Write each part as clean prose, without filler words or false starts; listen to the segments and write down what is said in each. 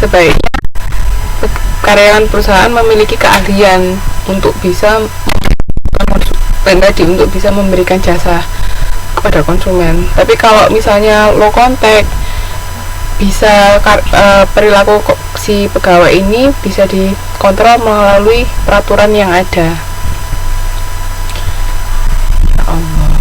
sebaiknya karyawan perusahaan memiliki keahlian untuk bisa untuk bisa memberikan jasa kepada konsumen. Tapi kalau misalnya low contact, bisa perilaku si pegawai ini bisa dikontrol melalui peraturan yang ada. Ya Allah.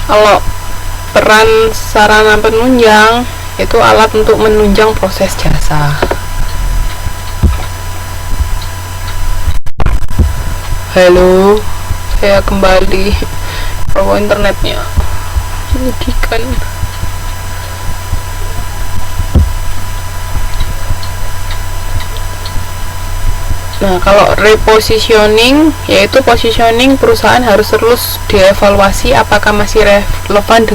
Kalau peran sarana penunjang itu alat untuk menunjang proses jasa. Halo, saya kembali. Bahwa internetnya menyedihkan. Nah, kalau repositioning, yaitu positioning perusahaan harus terus dievaluasi apakah masih relevan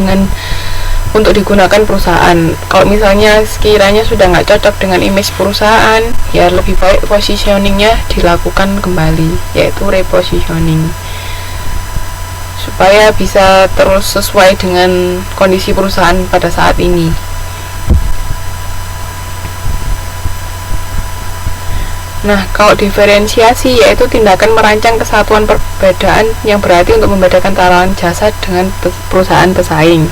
untuk digunakan perusahaan. Kalau misalnya sekiranya sudah nggak cocok dengan image perusahaan, ya lebih baik positioningnya dilakukan kembali, yaitu repositioning, supaya bisa terus sesuai dengan kondisi perusahaan pada saat ini. Nah, kalau diferensiasi yaitu tindakan merancang kesatuan perbedaan yang berarti untuk membedakan tawaran jasa dengan perusahaan pesaing.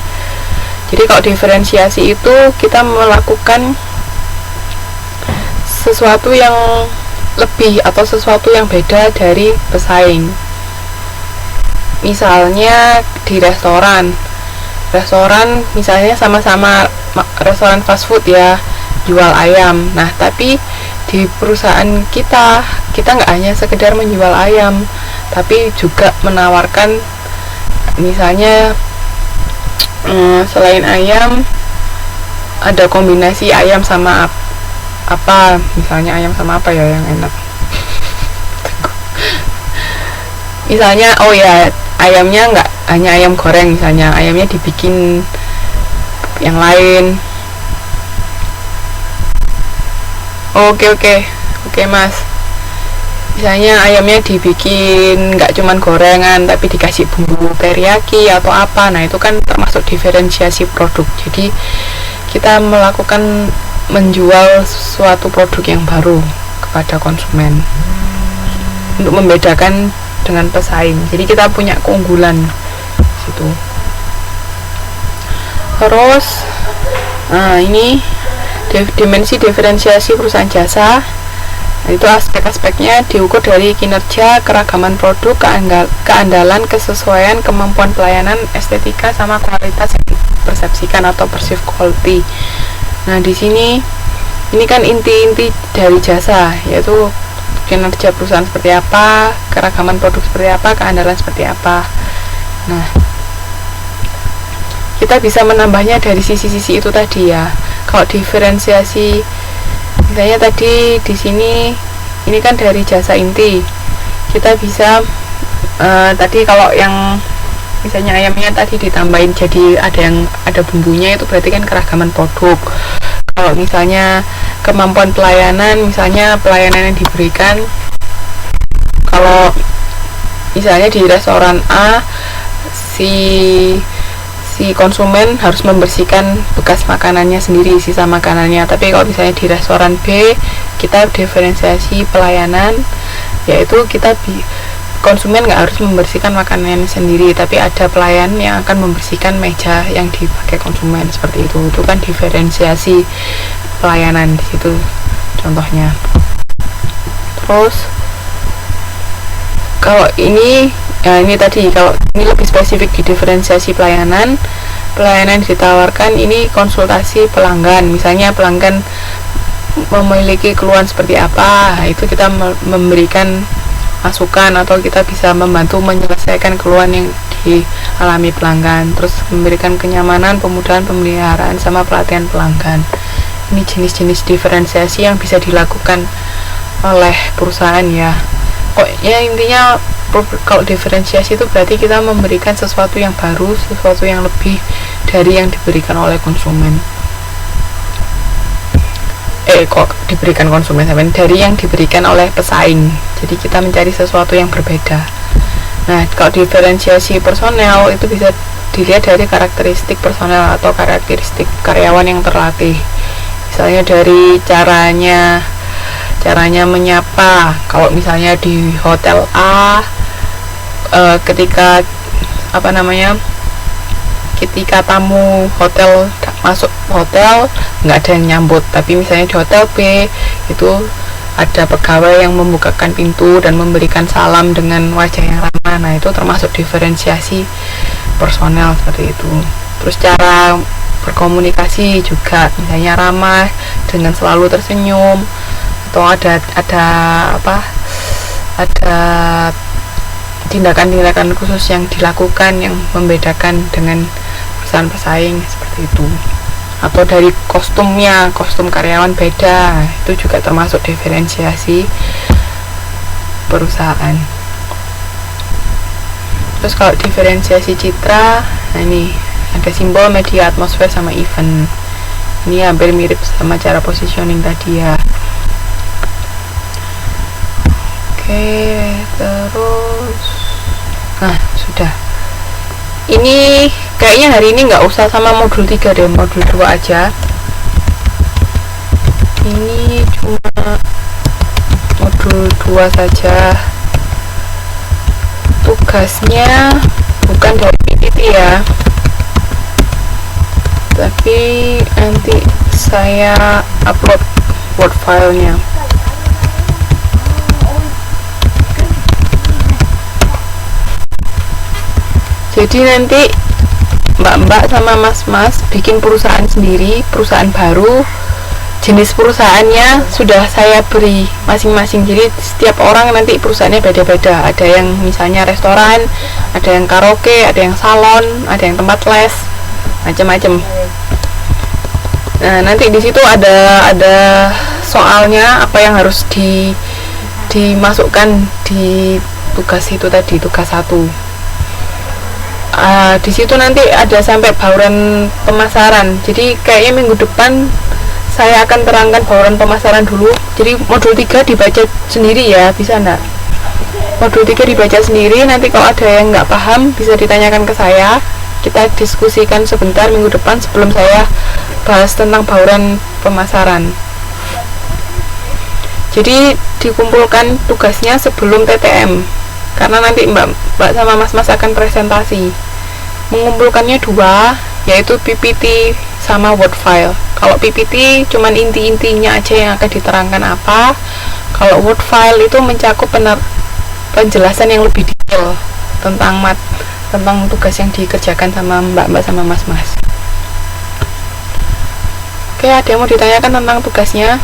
Jadi kalau diferensiasi itu kita melakukan sesuatu yang lebih atau sesuatu yang beda dari pesaing. Misalnya di restoran misalnya sama-sama restoran fast food ya, jual ayam. Nah, tapi di perusahaan kita nggak hanya sekedar menjual ayam, tapi juga menawarkan misalnya selain ayam ada kombinasi ayam sama apa, misalnya ayam sama apa ya yang enak. Misalnya ayamnya nggak hanya ayam goreng, misalnya ayamnya dibikin yang lain. Oke mas, misalnya ayamnya dibikin nggak cuman gorengan tapi dikasih bumbu teriyaki atau apa. Nah, itu kan termasuk diferensiasi produk. Jadi kita menjual suatu produk yang baru kepada konsumen untuk membedakan dengan pesaing. Jadi kita punya keunggulan situ. Terus ini dimensi diferensiasi perusahaan jasa. Itu aspek-aspeknya diukur dari kinerja, keragaman produk, keandalan, kesesuaian, kemampuan pelayanan, estetika, sama kualitas yang dipersepsikan atau perceived quality. Nah, di sini ini kan inti-inti dari jasa, yaitu kinerja perusahaan seperti apa, keragaman produk seperti apa, keandalan seperti apa. Nah, kita bisa menambahnya dari sisi-sisi itu tadi ya. Kalau diferensiasi, misalnya tadi di sini ini kan dari jasa inti, kita bisa tadi kalau yang misalnya ayamnya tadi ditambahin jadi ada bumbunya, itu berarti kan keragaman produk. Kalau misalnya kemampuan pelayanan, misalnya pelayanan yang diberikan, kalau misalnya di restoran A si konsumen harus membersihkan bekas makanannya sendiri, sisa makanannya. Tapi kalau misalnya di restoran B, kita diferensiasi pelayanan, yaitu konsumen nggak harus membersihkan makanannya sendiri, tapi ada pelayan yang akan membersihkan meja yang dipakai konsumen, seperti itu. Itu kan diferensiasi pelayanan di situ contohnya. Terus kalau ini tadi, kalau ini lebih spesifik di diferensiasi pelayanan ditawarkan ini konsultasi pelanggan. Misalnya pelanggan memiliki keluhan seperti apa, itu kita memberikan masukan atau kita bisa membantu menyelesaikan keluhan yang dialami pelanggan. Terus memberikan kenyamanan, pemudahan pemeliharaan, sama pelatihan pelanggan. Ini jenis-jenis diferensiasi yang bisa dilakukan oleh perusahaan ya. Intinya kalau diferensiasi itu berarti kita memberikan sesuatu yang baru, sesuatu yang lebih dari yang diberikan oleh konsumen. Kok diberikan konsumen, dari yang diberikan oleh pesaing. Jadi kita mencari sesuatu yang berbeda. Nah, kalau diferensiasi personel itu bisa dilihat dari karakteristik personel atau karakteristik karyawan yang terlatih. Misalnya dari caranya menyapa. Kalau misalnya di hotel A, ketika ketika tamu hotel masuk hotel nggak ada yang nyambut, tapi misalnya di hotel B itu ada pegawai yang membukakan pintu dan memberikan salam dengan wajah yang ramah. Nah, itu termasuk diferensiasi personel seperti itu. Terus cara berkomunikasi juga, misalnya ramah dengan selalu tersenyum, atau ada tindakan-tindakan khusus yang dilakukan yang membedakan dengan perusahaan pesaing seperti itu. Atau dari kostumnya, kostum karyawan beda, itu juga termasuk diferensiasi perusahaan. Terus kalau diferensiasi citra, nah ini ada simbol, media, atmosfer, sama event. Ini hampir mirip sama cara positioning tadi ya. Oke, terus nah sudah, ini kayaknya hari ini nggak usah sama modul 3 deh, modul 2 aja. Ini cuma modul 2 saja. Tugasnya bukan dari PPT ya, tapi nanti saya upload Word filenya. Jadi nanti mbak-mbak sama mas-mas bikin perusahaan sendiri, perusahaan baru. Jenis perusahaannya sudah saya beri masing-masing. Jadi setiap orang nanti perusahaannya beda-beda. Ada yang misalnya restoran, ada yang karaoke, ada yang salon, ada yang tempat les, macam-macam. Nah, nanti di situ ada soalnya apa yang harus dimasukkan di tugas itu tadi, tugas 1. Di situ nanti ada sampai bauran pemasaran. Jadi kayaknya minggu depan saya akan terangkan bauran pemasaran dulu. Jadi modul 3 dibaca sendiri ya, bisa enggak? Modul 3 dibaca sendiri, nanti kalau ada yang nggak paham bisa ditanyakan ke saya. Kita diskusikan sebentar minggu depan sebelum saya bahas tentang bauran pemasaran. Jadi dikumpulkan tugasnya sebelum TTM, karena nanti mbak sama mas-mas akan presentasi. Mengumpulkannya 2, yaitu PPT sama Word file. Kalau PPT cuman inti-intinya aja yang akan diterangkan apa. Kalau Word file itu mencakup penjelasan yang lebih detail tentang tugas yang dikerjakan sama mbak-mbak sama mas-mas. Oke, ada yang mau ditanyakan tentang tugasnya?